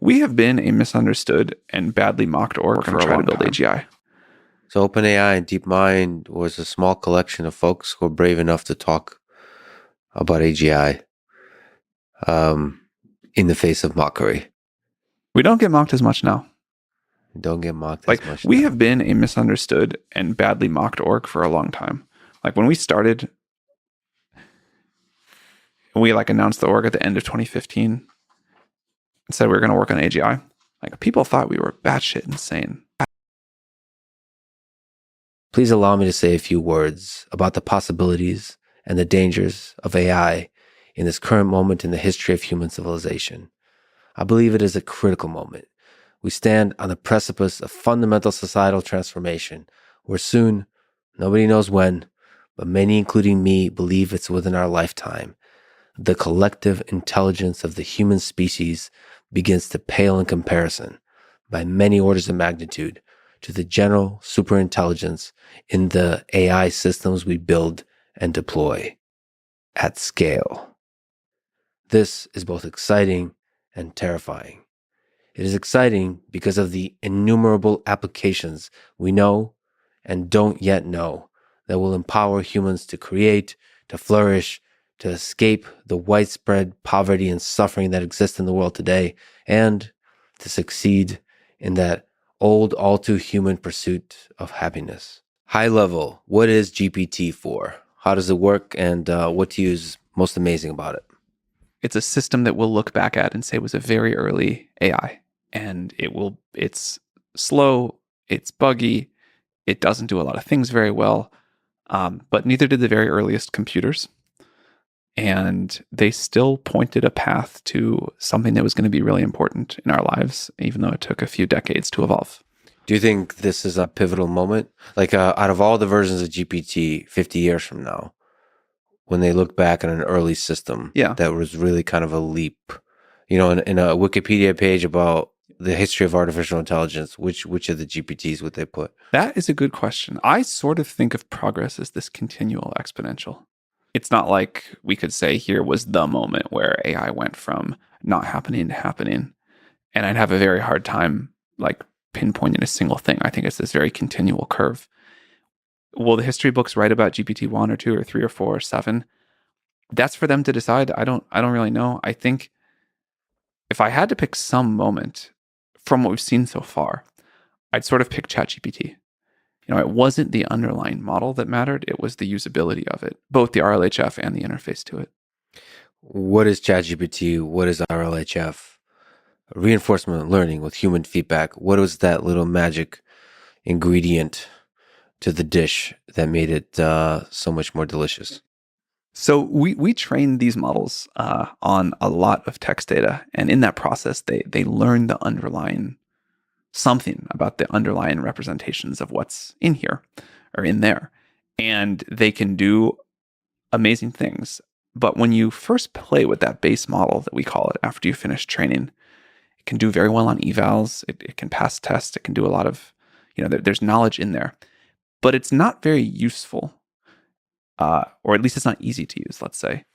We have been a misunderstood and badly mocked org for a long time. AGI. So OpenAI and DeepMind was a small collection of folks who were brave enough to talk about AGI in the face of mockery. We don't get mocked as much now. Don't get mocked as much we now. have been a misunderstood and badly mocked org for a long time. Like when we started, we announced the org at the end of 2015 and said we were going to work on AGI. Like people thought we were batshit insane. Please allow me to say a few words about the possibilities and the dangers of AI in this current moment in the history of human civilization. I believe it is a critical moment. We stand on the precipice of fundamental societal transformation, where soon, nobody knows when, but many, including me, believe it's within our lifetime, the collective intelligence of the human species begins to pale in comparison by many orders of magnitude to the general superintelligence in the AI systems we build and deploy at scale. This is both exciting and terrifying. It is exciting because of the innumerable applications we know and don't yet know that will empower humans to create, to flourish, to escape the widespread poverty and suffering that exists in the world today, and to succeed in that old, all too human pursuit of happiness. High level, what is GPT-4? How does it work, and what to you is most amazing about it? It's a system that we'll look back at and say was a very early AI. And it's slow, it's buggy, it doesn't do a lot of things very well, but neither did the very earliest computers. And they still pointed a path to something that was going to be really important in our lives, even though it took a few decades to evolve. Do you think this is a pivotal moment? Like out of all the versions of GPT 50 years from now, when they look back at an early system that was really kind of a leap, in a Wikipedia page about the history of artificial intelligence, which of the GPTs would they put? That is a good question. I sort of think of progress as this continual exponential. It's not like we could say here was the moment where AI went from not happening to happening. And I'd have a very hard time pinpointing a single thing. I think it's this very continual curve. Will the history books write about GPT 1 or 2 or 3 or 4 or 7? That's for them to decide. I don't really know. I think if I had to pick some moment from what we've seen so far, I'd sort of pick ChatGPT. It wasn't the underlying model that mattered. It was the usability of it, both the RLHF and the interface to it. What is ChatGPT? What is RLHF? Reinforcement learning with human feedback. What was that little magic ingredient to the dish that made it so much more delicious? So we trained these models on a lot of text data, and in that process, they learn the underlying something about the underlying representations of what's in here or in there, and they can do amazing things. But when you first play with that base model that we call it, after you finish training, it can do very well on evals. It can pass tests. It can do a lot of, there's knowledge in there, but it's not very useful. Or at least it's not easy to use, let's say.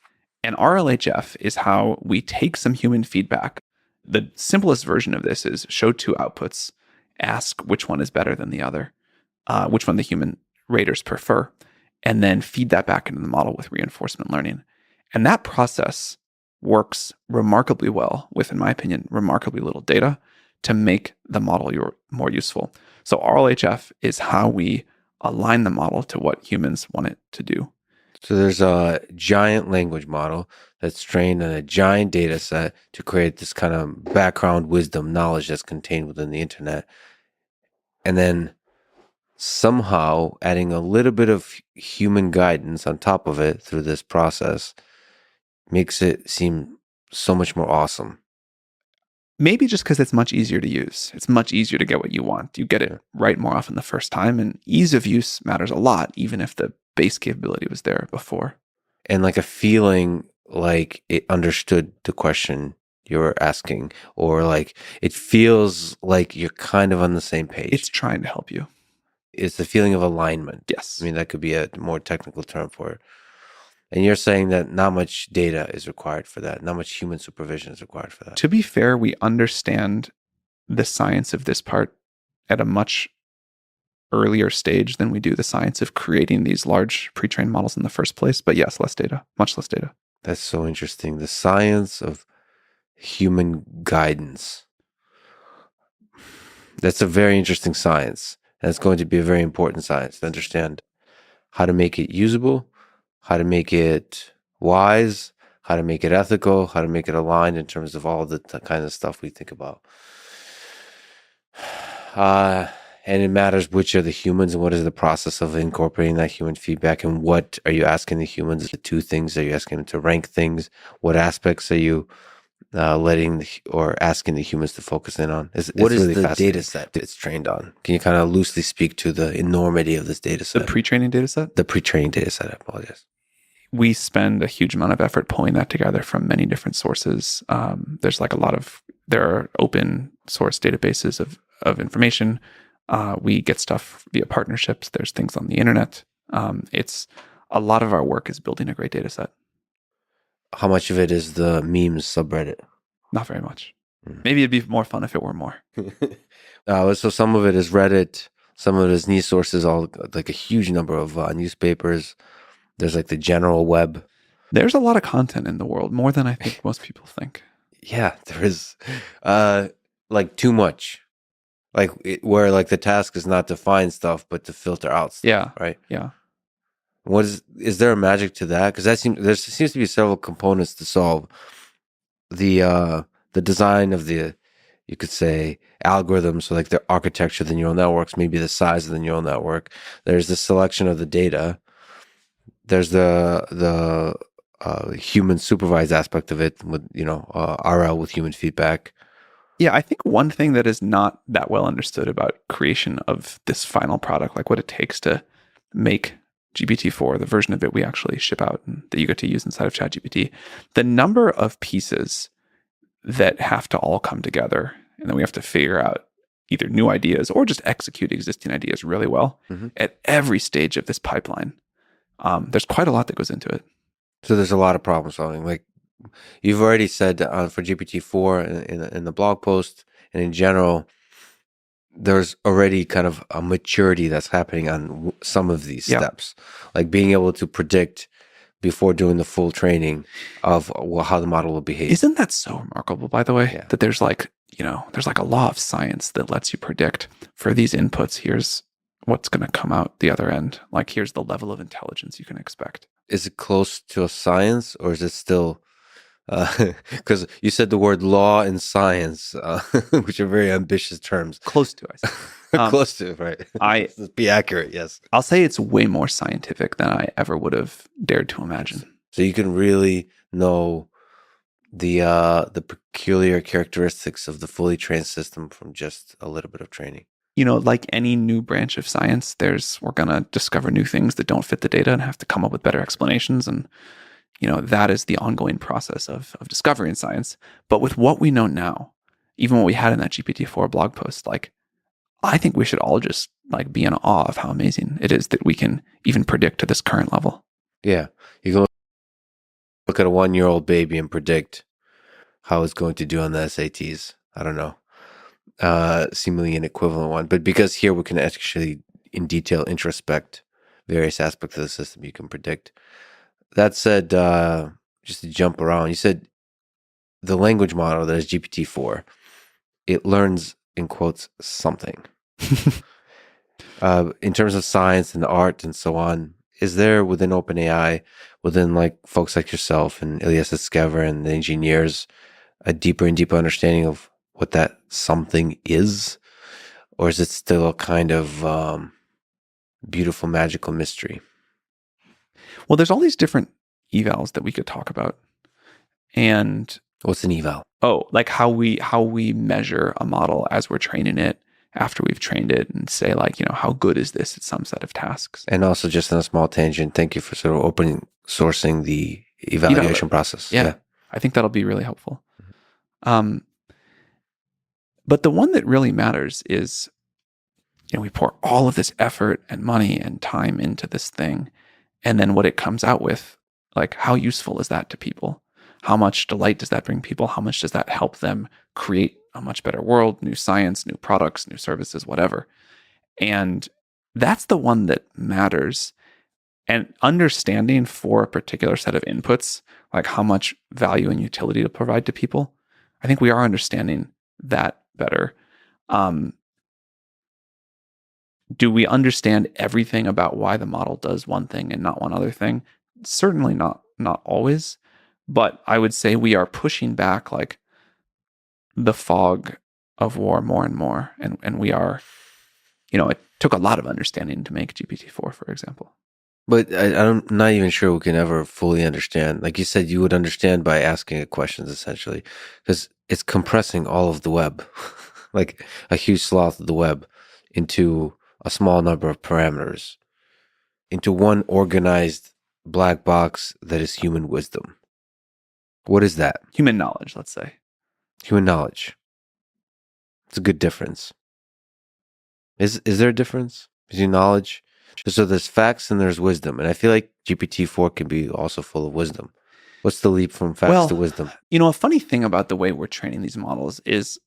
And RLHF is how we take some human feedback. The simplest version of this is show two outputs, ask which one is better than the other, which one the human raters prefer, and then feed that back into the model with reinforcement learning. And that process works remarkably well with, in my opinion, remarkably little data to make the model more useful. So RLHF is how we align the model to what humans want it to do. So there's a giant language model that's trained on a giant data set to create this kind of background wisdom knowledge that's contained within the internet. And then somehow adding a little bit of human guidance on top of it through this process makes it seem so much more awesome. Maybe just because it's much easier to use. It's much easier to get what you want. You get it right more often the first time, and ease of use matters a lot, even if the base capability was there before. And like a feeling like it understood the question you were asking, or like it feels like you're kind of on the same page. It's trying to help you. It's the feeling of alignment. Yes. I mean, that could be a more technical term for it. And you're saying that not much data is required for that. Not much human supervision is required for that. To be fair, we understand the science of this part at a much earlier stage than we do the science of creating these large pre-trained models in the first place. But yes, less data, much less data. That's so interesting. The science of human guidance. That's a very interesting science. And it's going to be a very important science to understand how to make it usable, how to make it wise, how to make it ethical, how to make it aligned in terms of all the kind of stuff we think about. And it matters which are the humans and what is the process of incorporating that human feedback, and what are you asking the humans to do things? Are you asking them to rank things? What aspects are you letting or asking the humans to focus in on? What is really the data set it's trained on? Can you kind of loosely speak to the enormity of this data set? The pre-training data set? The pre-training data set, I apologize. We spend a huge amount of effort pulling that together from many different sources. There's like there are open source databases of information. We get stuff via partnerships. There's things on the internet. It's a lot of our work is building a great data set. How much of it is the memes subreddit? Not very much. Maybe it'd be more fun if it were more. So some of it is Reddit. Some of it is news sources, all like a huge number of newspapers. There's like the general web. There's a lot of content in the world, more than I think most people think. Yeah, there is like too much. Like where like the task is not to find stuff, but to filter out stuff. Yeah. Right. Yeah. What is there a magic to that? Because there seems to be several components to solve. The design of the, you could say, algorithms, so like the architecture of the neural networks, maybe the size of the neural network. There's the selection of the data. There's the human supervised aspect of it with RL with human feedback. Yeah, I think one thing that is not that well understood about creation of this final product, like what it takes to make GPT-4, the version of it we actually ship out and that you get to use inside of ChatGPT, the number of pieces that have to all come together, and then we have to figure out either new ideas or just execute existing ideas really well at every stage of this pipeline. There's quite a lot that goes into it. So there's a lot of problem solving. Like you've already said for GPT-4 in the blog post and in general, there's already kind of a maturity that's happening on some of these steps, like being able to predict before doing the full training of how the model will behave. Isn't that so remarkable, by the way, that there's like a law of science that lets you predict for these inputs, here's what's going to come out the other end. Like here's the level of intelligence you can expect. Is it close to a science, or is it still, because you said the word law and science, which are very ambitious terms. Close to, I say. Close to, right? Let's be accurate, yes. I'll say it's way more scientific than I ever would have dared to imagine. So you can really know the peculiar characteristics of the fully trained system from just a little bit of training. Like any new branch of science, we're going to discover new things that don't fit the data and have to come up with better explanations. And, that is the ongoing process of discovery in science. But with what we know now, even what we had in that GPT-4 blog post, like, I think we should all just like be in awe of how amazing it is that we can even predict to this current level. Yeah. You can look at a 1-year-old baby and predict how it's going to do on the SATs. I don't know. Seemingly an equivalent one, but because here we can actually in detail introspect various aspects of the system, you can predict. That said, just to jump around, you said the language model that is GPT-4, it learns in quotes something. In terms of science and art and so on, is there within OpenAI, within like folks like yourself and Ilyas Eskever and the engineers, a deeper and deeper understanding of what that something is? Or is it still a kind of beautiful, magical mystery? Well, there's all these different evals that we could talk about. And what's an eval? Oh, like how we measure a model as we're training it after we've trained it and say like, how good is this at some set of tasks? And also just on a small tangent, thank you for sort of open sourcing the evaluation process. Yeah. I think that'll be really helpful. But the one that really matters is, we pour all of this effort and money and time into this thing. And then what it comes out with, Like, how useful is that to people? How much delight does that bring people? How much does that help them create a much better world, new science, new products, new services, whatever? And that's the one that matters. And understanding for a particular set of inputs, like how much value and utility to provide to people, I think we are understanding that better. Um, do we understand everything about why the model does one thing and not one other thing? Certainly not always, but I would say we are pushing back like the fog of war more and more, and we are, it took a lot of understanding to make GPT-4, for example. But I'm not even sure we can ever fully understand. Like you said, you would understand by asking it questions, essentially, because it's compressing all of the web, like a huge swath of the web, into a small number of parameters, into one organized black box that is human wisdom. What is that? Human knowledge, let's say. Human knowledge. It's a good difference. Is there a difference between knowledge? So there's facts and there's wisdom. And I feel like GPT-4 can be also full of wisdom. What's the leap from facts to wisdom? A funny thing about the way we're training these models is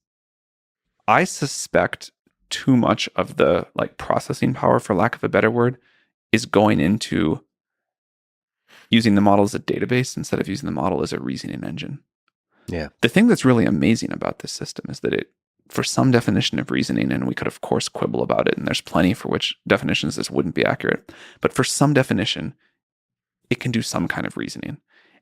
I suspect too much of the like processing power, for lack of a better word, is going into using the model as a database instead of using the model as a reasoning engine. Yeah. The thing that's really amazing about this system is that it, for some definition of reasoning, and we could of course quibble about it, and there's plenty for which definitions this wouldn't be accurate, but for some definition, it can do some kind of reasoning.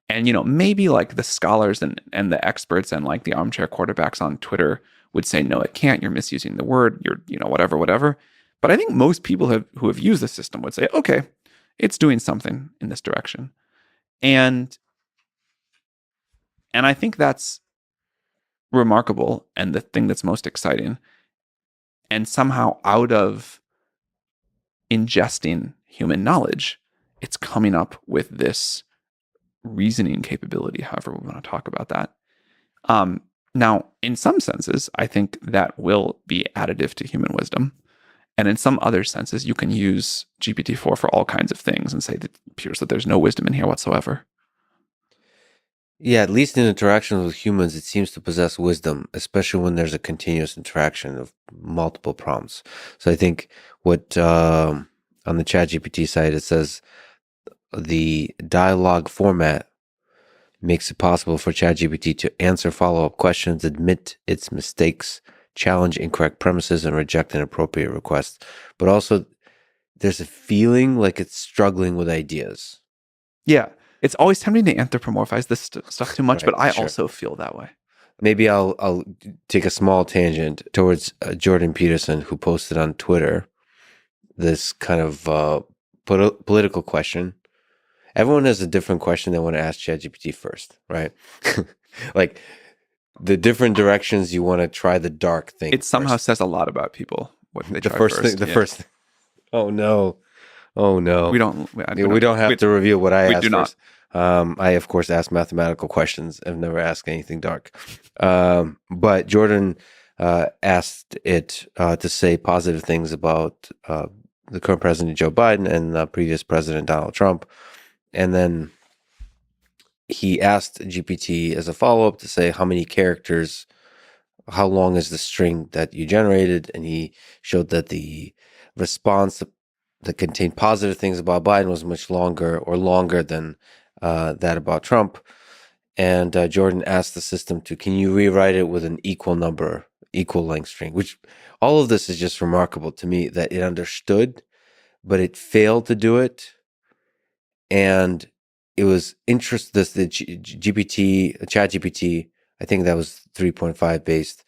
And maybe like the scholars and the experts and like the armchair quarterbacks on Twitter would say, no, it can't. You're misusing the word. You're, whatever. But I think most people who have used the system would say, okay, it's doing something in this direction. And I think that's remarkable and the thing that's most exciting. And somehow out of ingesting human knowledge, it's coming up with this reasoning capability, however we want to talk about that. Now, in some senses, I think that will be additive to human wisdom. And in some other senses, you can use GPT-4 for all kinds of things and say that it appears that there's no wisdom in here whatsoever. Yeah, at least in interactions with humans, it seems to possess wisdom, especially when there's a continuous interaction of multiple prompts. So I think what on the ChatGPT side, it says the dialogue format makes it possible for ChatGPT to answer follow-up questions, admit its mistakes, challenge incorrect premises, and reject inappropriate requests. But also, there's a feeling like it's struggling with ideas. Yeah. It's always tempting to anthropomorphize this stuff too much, Right, but I sure. also feel that way. Maybe I'll take a small tangent towards Jordan Peterson, who posted on Twitter this kind of political question. Everyone has a different question they want to ask ChatGPT first, right? Like the different directions you want to try the dark thing. It somehow says a lot about people what they try first first. thing. First thing. Oh no. We don't have to reveal what I asked first. Not. I of course ask mathematical questions. I've never asked anything dark. But Jordan asked it to say positive things about the current president Joe Biden and the previous president Donald Trump, and then he asked GPT as a follow-up to say how many characters, how long is the string that you generated, and he showed that the response that contained positive things about Biden was much longer than that about Trump. And Jordan asked the system can you rewrite it with an equal length string, which all of this is just remarkable to me that it understood, but it failed to do it. And it was interesting, the ChatGPT, I think that was 3.5 based,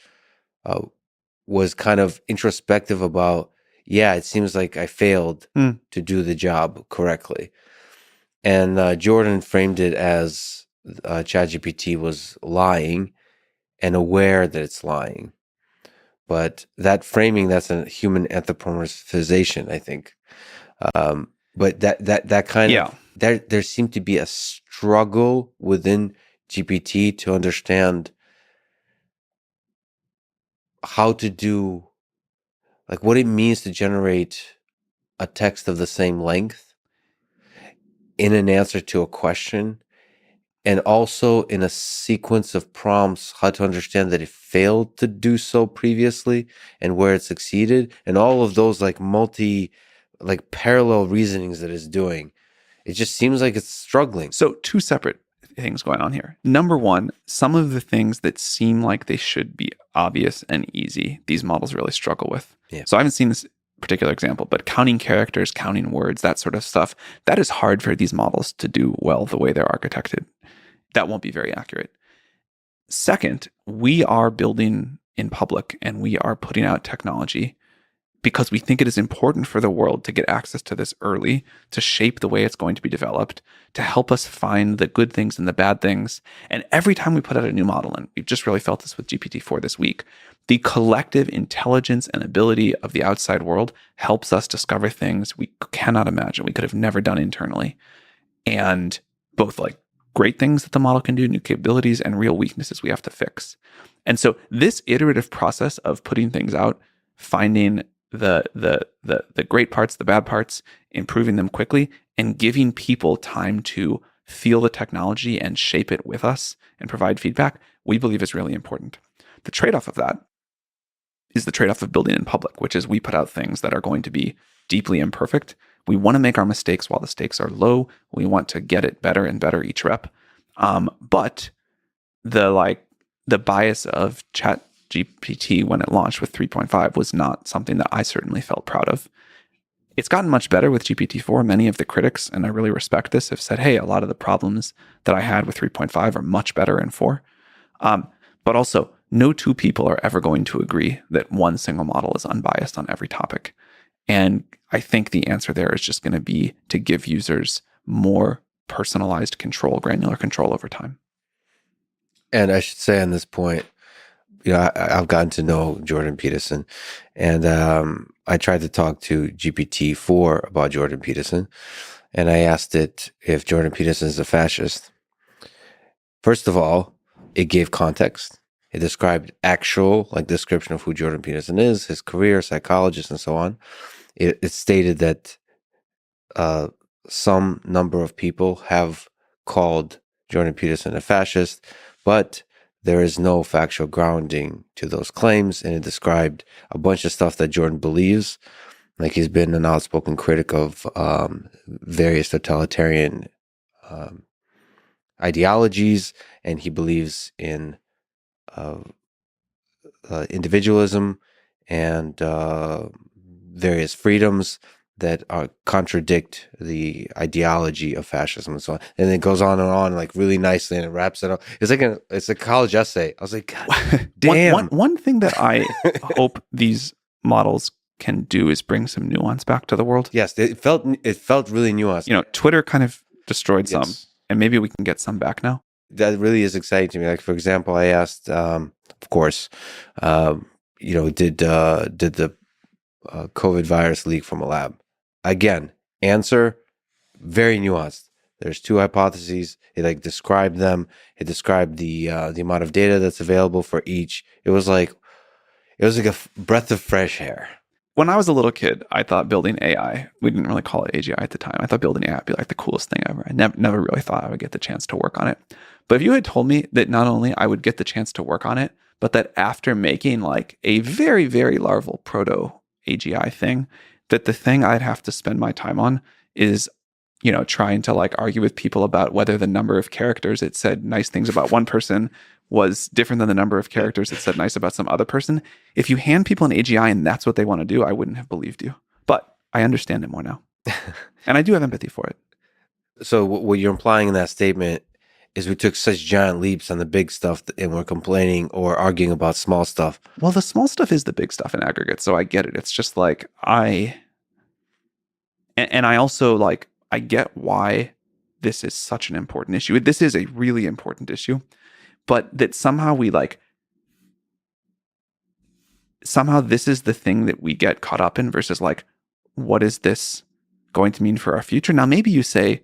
was kind of introspective about, it seems like I failed to do the job correctly. And Jordan framed it as ChatGPT was lying and aware that it's lying. But that framing, that's a human anthropomorphization, I think. But that kind of, there seemed to be a struggle within GPT to understand how to do, like what it means to generate a text of the same length. in an answer to a question, and also in a sequence of prompts, how to understand that it failed to do so previously and where it succeeded, and all of those like parallel reasonings that it's doing. It just seems like it's struggling. So two separate things going on here. Number one, some of the things that seem like they should be obvious and easy, these models really struggle with. Yeah. So I haven't seen this particular example, but counting characters, counting words, that sort of stuff, that is hard for these models to do well the way they're architected. That won't be very accurate. Second, we are building in public and we are putting out technology because we think it is important for the world to get access to this early, to shape the way it's going to be developed, to help us find the good things and the bad things. And every time we put out a new model, and we've just really felt this with GPT-4 this week, the collective intelligence and ability of the outside world helps us discover things we cannot imagine, we could have never done internally. And both like great things that the model can do, new capabilities, and real weaknesses we have to fix. And so this iterative process of putting things out, finding the great parts, the bad parts, improving them quickly, and giving people time to feel the technology and shape it with us and provide feedback, we believe is really important. The trade-off of that is the trade-off of building in public, which is we put out things that are going to be deeply imperfect. We want to make our mistakes while the stakes are low. We want to get it better and better each rep. But the bias of ChatGPT when it launched with 3.5 was not something that I certainly felt proud of. It's gotten much better with GPT-4. Many of the critics, and I really respect this, have said, hey, a lot of the problems that I had with 3.5 are much better in 4. But also, no two people are ever going to agree that one single model is unbiased on every topic. And I think the answer there is just going to be to give users more personalized control, granular control over time. And I should say on this point, I've gotten to know Jordan Peterson, and I tried to talk to GPT-4 about Jordan Peterson, and I asked it if Jordan Peterson is a fascist. First of all, it gave context. It described actual description of who Jordan Peterson is, his career, psychologist, and so on. It stated that some number of people have called Jordan Peterson a fascist, but there is no factual grounding to those claims. And it described a bunch of stuff that Jordan believes. Like he's been an outspoken critic of various totalitarian ideologies, and he believes in individualism and various freedoms that contradict the ideology of fascism and so on. And it goes on and on really nicely, and it wraps it up. It's a college essay. I was like, God damn. One thing that I hope these models can do is bring some nuance back to the world. Yes, it felt really nuanced. Twitter kind of destroyed some, Yes. and maybe we can get some back now. That really is exciting to me. Like, for example, I asked, of course, did the COVID virus leak from a lab? Again, answer, very nuanced. There's two hypotheses. It described them. It described the amount of data that's available for each. It was like a breath of fresh air. When I was a little kid, I thought building AI, we didn't really call it AGI at the time. I thought building AI would be like the coolest thing ever. I never really thought I would get the chance to work on it. But if you had told me that not only I would get the chance to work on it, but that after making a very, very larval proto AGI thing, that the thing I'd have to spend my time on is, trying to argue with people about whether the number of characters it said nice things about one person was different than the number of characters it said nice about some other person. If you hand people an AGI and that's what they want to do, I wouldn't have believed you. But I understand it more now. And I do have empathy for it. So what you're implying in that statement is we took such giant leaps on the big stuff and we're complaining or arguing about small stuff. Well, the small stuff is the big stuff in aggregate, so I get it. It's just I also I get why this is such an important issue. This is a really important issue, but that somehow somehow this is the thing that we get caught up in versus what is this going to mean for our future? Now, maybe you say,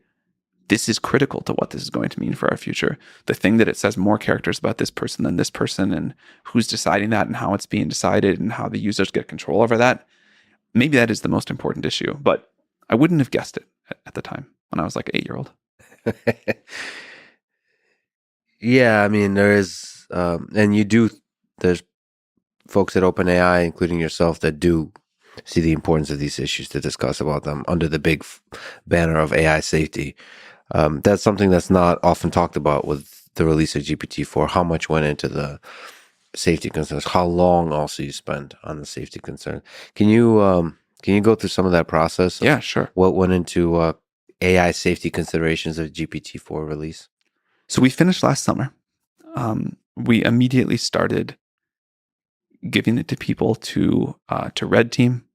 this is critical to what this is going to mean for our future. The thing that it says more characters about this person than this person, and who's deciding that and how it's being decided and how the users get control over that. Maybe that is the most important issue, but I wouldn't have guessed it at the time. when I was like 8-year-old. Yeah, I mean, there is, and there's folks at OpenAI, including yourself, that do see the importance of these issues to discuss about them under the big banner of AI safety. That's something that's not often talked about with the release of GPT-4, how much went into the safety concerns, how long also you spend on the safety concern. Can you go through some of that process of Yeah, sure. what went into AI safety considerations of GPT-4 release? So we finished last summer. We immediately started giving it to people to red team.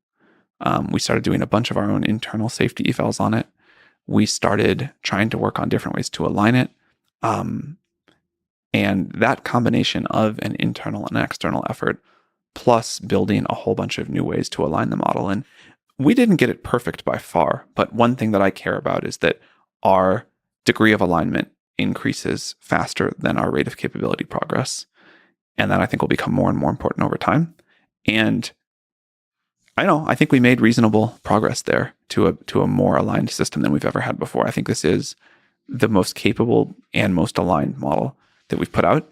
We started doing a bunch of our own internal safety evals on it. We started trying to work on different ways to align it. And that combination of an internal and external effort, plus building a whole bunch of new ways to align the model. And we didn't get it perfect by far, but one thing that I care about is that our degree of alignment increases faster than our rate of capability progress. And that I think will become more and more important over time. And I think we made reasonable progress there to a more aligned system than we've ever had before. I think this is the most capable and most aligned model that we've put out.